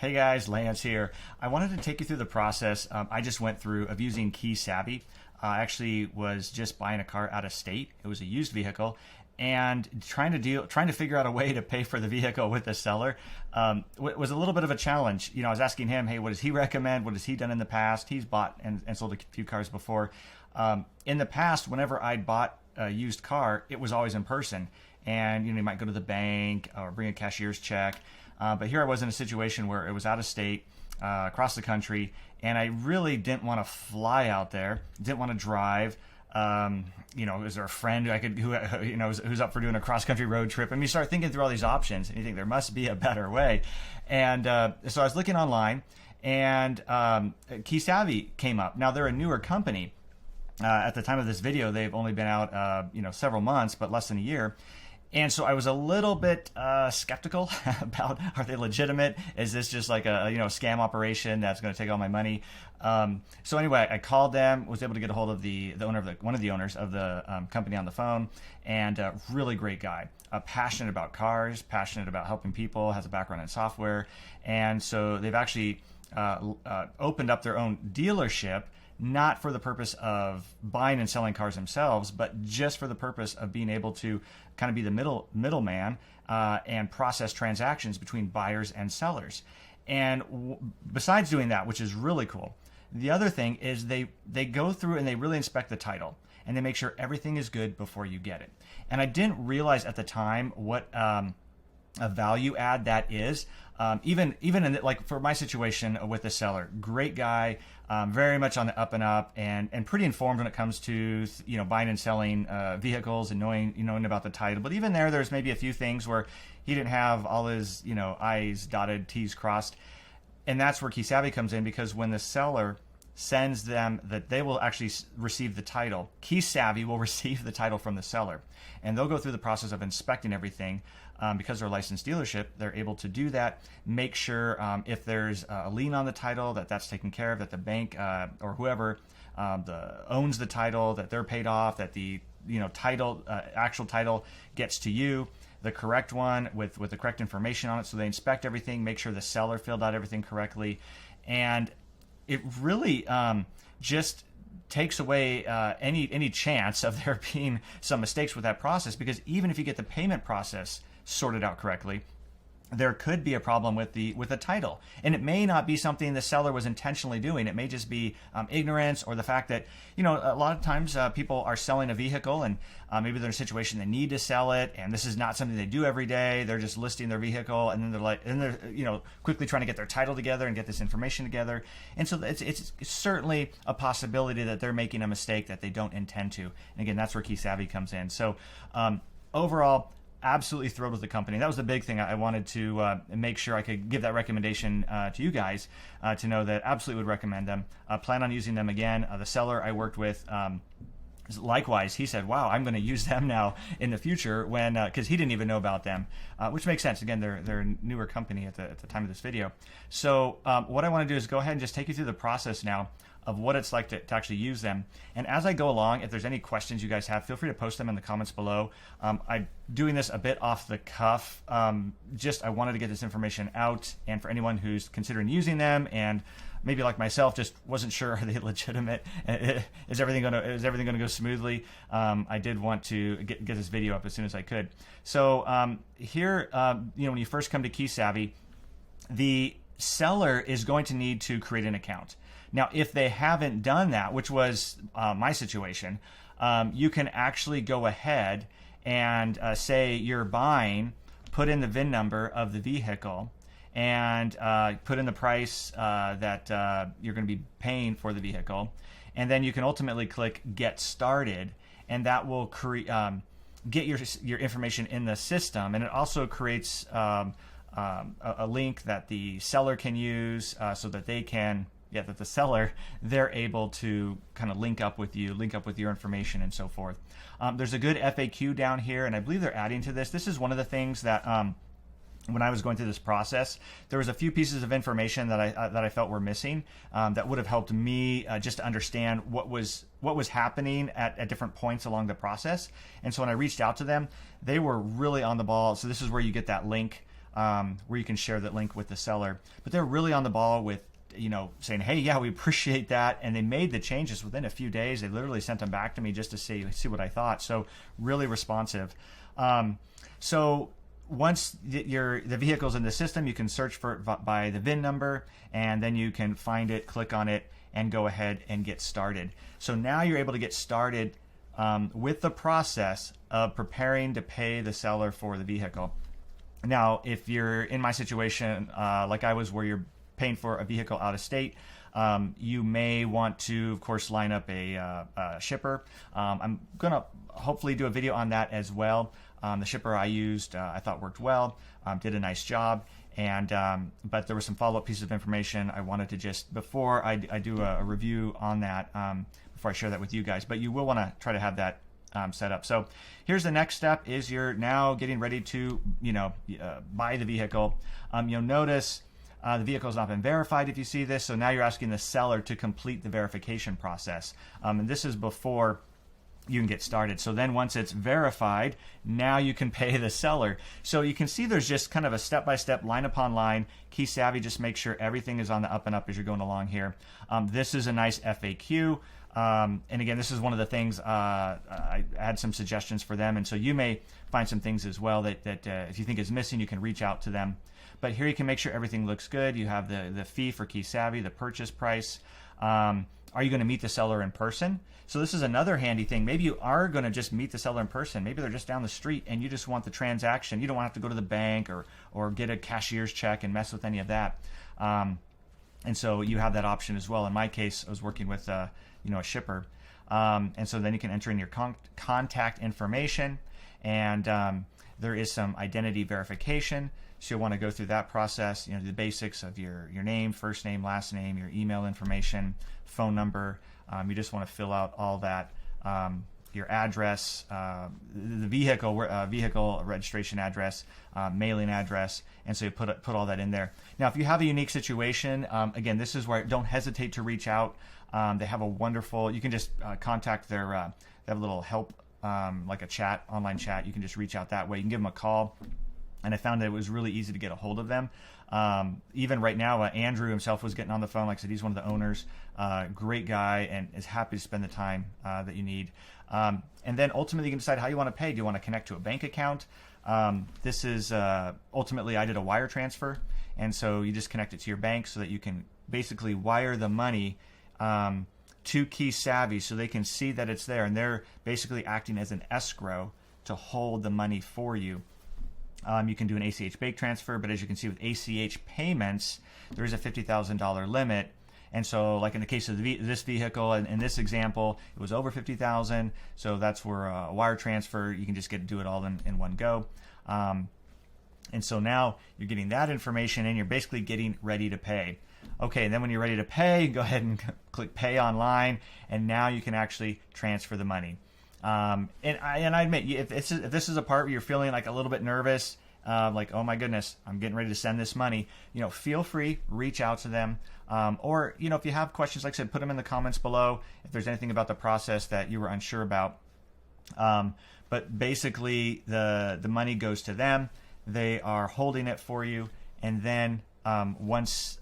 Hey guys, Lance here. I wanted to take you through the process I just went through of using KeySavvy. I actually was just buying a car out of state. It was a used vehicle, and trying to figure out a way to pay for the vehicle with the seller was a little bit of a challenge. I was asking him, hey, what does he recommend? What has he done in the past? He's bought and sold a few cars before. In the past, whenever I'd bought a used car, it was always in person. And you might go to the bank or bring a cashier's check. But here I was in a situation where it was out of state, across the country, and I really didn't want to fly out there, didn't want to drive. Is there a friend who's up for doing a cross-country road trip? And you start thinking through all these options, and you think there must be a better way. And so I was looking online, and KeySavvy came up. Now, they're a newer company. At the time of this video, they've only been out, several months, but less than a year. And so I was a little bit skeptical about, are they legitimate? Is this just like a scam operation that's going to take all my money? So anyway, I called them, was able to get a hold of one of the owners of the company on the phone, and really great guy, passionate about cars, passionate about helping people, has a background in software. And so they've actually opened up their own dealership, not for the purpose of buying and selling cars themselves, but just for the purpose of being able to kind of be the middleman and process transactions between buyers and sellers. And besides doing that, which is really cool, the other thing is they go through and they really inspect the title, and they make sure everything is good before you get it. And I didn't realize at the time what a value add that is. Even in for my situation with the seller, great guy, very much on the up and up, and pretty informed when it comes to buying and selling vehicles and knowing about the title. But even there's maybe a few things where he didn't have all his I's dotted, T's crossed, and that's where KeySavvy comes in, because when the seller sends them that they will actually receive the title, KeySavvy will receive the title from the seller, and they'll go through the process of inspecting everything. Because they're a licensed dealership, they're able to do that, make sure if there's a lien on the title, that's taken care of, that the bank or whoever owns the title, that they're paid off, that the actual title gets to you, the correct one with the correct information on it. So they inspect everything, make sure the seller filled out everything correctly, and it really just takes away any chance of there being some mistakes with that process, because even if you get the payment process sorted out correctly, there could be a problem with the title, and it may not be something the seller was intentionally doing. It may just be ignorance, or the fact that a lot of times people are selling a vehicle, and maybe they're in a situation they need to sell it, and this is not something they do every day. They're just listing their vehicle, and then they're quickly trying to get their title together and get this information together. And so it's certainly a possibility that they're making a mistake that they don't intend to. And again, that's where KeySavvy comes in. So overall, absolutely thrilled with the company. That was the big thing. I wanted to make sure I could give that recommendation to you guys to know that absolutely would recommend them. Plan on using them again. The seller I worked with, likewise, he said, wow, I'm going to use them now in the future, when because he didn't even know about them, which makes sense. Again, they're a newer company at the time of this video. So what I want to do is go ahead and just take you through the process now of what it's like to actually use them. And as I go along, if there's any questions you guys have, feel free to post them in the comments below. I'm doing this a bit off the cuff. I wanted to get this information out, and for anyone who's considering using them, and maybe like myself, just wasn't sure, are they legitimate? Is everything gonna go smoothly? I did want to get this video up as soon as I could. So here, when you first come to KeySavvy, the seller is going to need to create an account. Now, if they haven't done that, which was my situation, you can actually go ahead and say you're buying, put in the VIN number of the vehicle, and put in the price that you're going to be paying for the vehicle. And then you can ultimately click Get Started, and that will get your information in the system. And it also creates a link that the seller can use so that they can, that the seller, they're able to kind of link up with your information and so forth. There's a good FAQ down here, and I believe they're adding to this. This is one of the things that when I was going through this process, there was a few pieces of information that I felt were missing that would have helped me just to understand what was happening at different points along the process. And so when I reached out to them, they were really on the ball. So this is where you get that link where you can share that link with the seller. But they're really on the ball with, saying, hey, yeah, we appreciate that. And they made the changes within a few days. They literally sent them back to me just to see what I thought. So really responsive. So once the vehicle's in the system, you can search for it by the VIN number, and then you can find it, click on it, and go ahead and get started. So now you're able to get started with the process of preparing to pay the seller for the vehicle. Now, if you're in my situation, like I was, where you're paying for a vehicle out of state, you may want to, of course, line up a shipper. I'm going to hopefully do a video on that as well. The shipper I used, I thought worked well, did a nice job. And but there were some follow-up pieces of information I wanted to just, before I do a review on that, before I share that with you guys. But you will want to try to have that set up. So here's the next step: is you're now getting ready to buy the vehicle. You'll notice the vehicle has not been verified if you see this. So now you're asking the seller to complete the verification process. And this is before you can get started. So then once it's verified, now you can pay the seller. So you can see there's just kind of a step-by-step, line upon line. KeySavvy just makes sure everything is on the up and up as you're going along here. This is a nice FAQ. And again, this is one of the things, I had some suggestions for them. And so you may find some things as well that if you think is missing, you can reach out to them. But here you can make sure everything looks good. You have the fee for KeySavvy, the purchase price. Are you going to meet the seller in person? So this is another handy thing. Maybe you are going to just meet the seller in person. Maybe they're just down the street and you just want the transaction. You don't want to have to go to the bank or get a cashier's check and mess with any of that. And so you have that option as well. In my case, I was working with a shipper. And so then you can enter in your contact information, and there is some identity verification. So you'll want to go through that process, the basics of your name, first name, last name, your email information, phone number. You just want to fill out all that, your address, the vehicle registration address, mailing address, and so you put all that in there. Now, if you have a unique situation, again, this is where don't hesitate to reach out. They have a wonderful, you can just contact their, they have a little help, like a chat, online chat. You can just reach out that way. You can give them a call. And I found that it was really easy to get a hold of them. Even right now, Andrew himself was getting on the phone. Like I said, he's one of the owners. Great guy, and is happy to spend the time that you need. And then ultimately, you can decide how you want to pay. Do you want to connect to a bank account? This is ultimately, I did a wire transfer. And so you just connect it to your bank so that you can basically wire the money to KeySavvy so they can see that it's there. And they're basically acting as an escrow to hold the money for you. You can do an ACH bank transfer, but as you can see with ACH payments, there is a $50,000 limit. And so, like in the case of this vehicle, in this example, it was over $50,000. So that's where a wire transfer, you can just do it all in one go. And so now you're getting that information, and you're basically getting ready to pay. Okay, and then when you're ready to pay, go ahead and click Pay Online, and now you can actually transfer the money. And I admit, if this is a part where you're feeling like a little bit nervous, like, oh my goodness, I'm getting ready to send this money, feel free, reach out to them. Or, if you have questions, like I said, put them in the comments below if there's anything about the process that you were unsure about. But basically, the money goes to them. They are holding it for you. And then once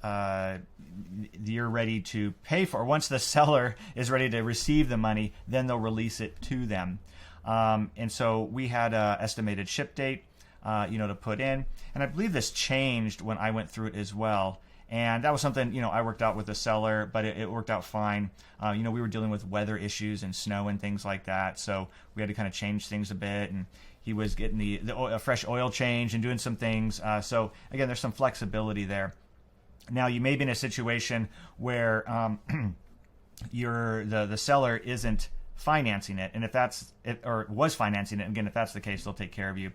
you're ready to pay for, or once the seller is ready to receive the money, then they'll release it to them. And so we had an estimated ship date, to put in. And I believe this changed when I went through it as well. And that was something, I worked out with the seller, but it worked out fine. We were dealing with weather issues and snow and things like that. So we had to kind of change things a bit. And he was getting a fresh oil change and doing some things. So again, there's some flexibility there. Now, you may be in a situation where the seller isn't financing it, and if that's it, or was financing it, again, if that's the case, they'll take care of you.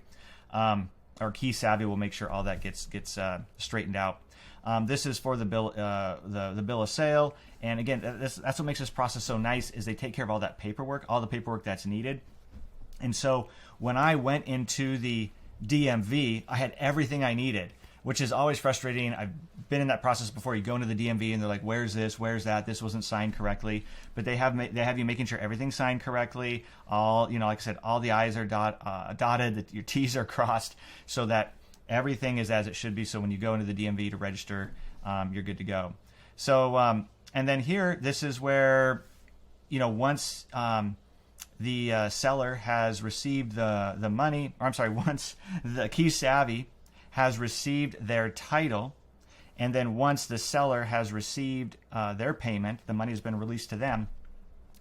Or KeySavvy will make sure all that gets straightened out. This is for the bill of sale, and again, that's what makes this process so nice, is they take care of all that paperwork, all the paperwork that's needed. And so when I went into the DMV, I had everything I needed, which is always frustrating. I've been in that process before. You go into the DMV and they're like, "Where's this? Where's that? This wasn't signed correctly." But they have you making sure everything's signed correctly. All like I said, all the I's are dotted, that your T's are crossed, so that Everything is as it should be. So when you go into the DMV to register, you're good to go. So and then here, this is where, once the seller has received the money, or I'm sorry, once the KeySavvy has received their title, and then once the seller has received their payment, the money has been released to them,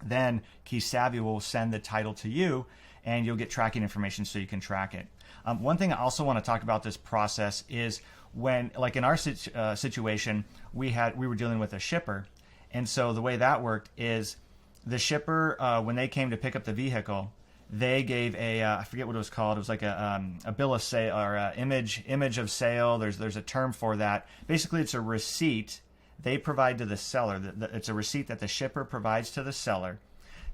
then KeySavvy will send the title to you, and you'll get tracking information so you can track it. One thing I also want to talk about this process is when, like in our situation, we were dealing with a shipper, and so the way that worked is the shipper, when they came to pick up the vehicle, they gave I forget what it was called. It was like a bill of sale, or image of sale. There's a term for that. Basically, it's a receipt they provide to the seller. It's a receipt that the shipper provides to the seller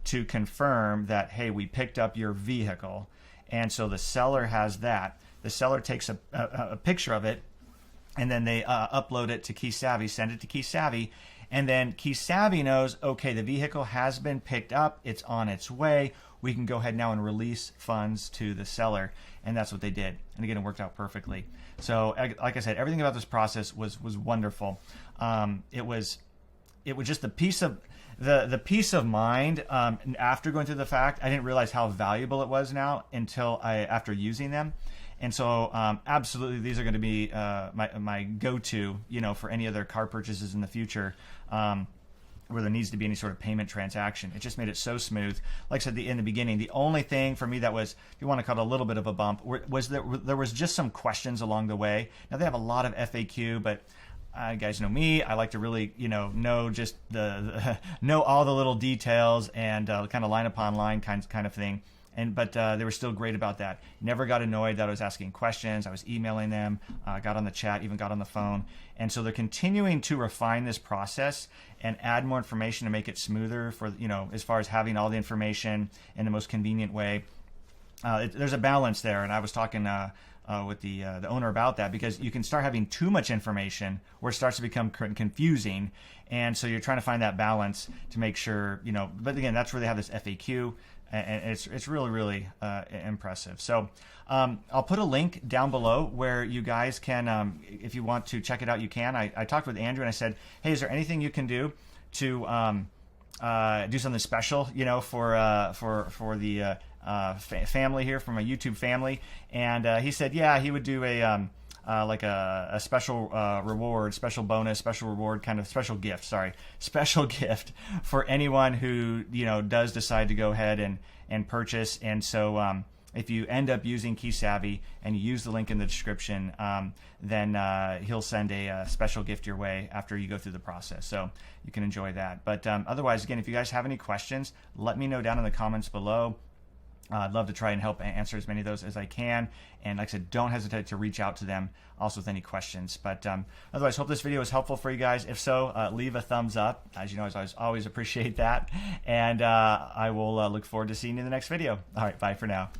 to confirm that, hey, we picked up your vehicle. And so the seller has that. The seller takes a picture of it, and then they upload it to KeySavvy, send it to KeySavvy, and then KeySavvy knows, okay, the vehicle has been picked up, it's on its way, we can go ahead now and release funds to the seller. And that's what they did. And again, it worked out perfectly. So like I said, everything about this process was wonderful. It was just the peace of mind after going through the fact. I didn't realize how valuable it was now until after using them. And so absolutely, these are going to be my go-to, for any other car purchases in the future, where there needs to be any sort of payment transaction. It just made it so smooth. Like I said in the beginning, the only thing for me that was, if you want to call it a little bit of a bump, was that there was just some questions along the way. Now they have a lot of FAQ, but you guys know me. I like to really, know just know all the little details and kind of line upon line kind of thing. But they were still great about that. Never got annoyed that I was asking questions. I was emailing them, got on the chat, even got on the phone. And so they're continuing to refine this process and add more information to make it smoother for, as far as having all the information in the most convenient way. There's a balance there, and I was talking with the owner about that, because you can start having too much information where it starts to become confusing. And so you're trying to find that balance to make sure, but again, that's where they have this FAQ. And it's really, really impressive. So I'll put a link down below where you guys can, if you want to check it out, you can. I talked with Andrew and I said, hey, is there anything you can do to do something special, for the family here, from a YouTube family? And he said, yeah, he would do a special reward, special bonus, special reward, kind of special gift for anyone who does decide to go ahead and purchase. And so if you end up using KeySavvy and you use the link in the description, then he'll send a special gift your way after you go through the process, so you can enjoy that. But otherwise, again, if you guys have any questions, let me know down in the comments below. I'd love to try and help answer as many of those as I can. And like I said, don't hesitate to reach out to them also with any questions. But otherwise, hope this video was helpful for you guys. If so, leave a thumbs up. As you know, I always appreciate that. And I will look forward to seeing you in the next video. All right, bye for now.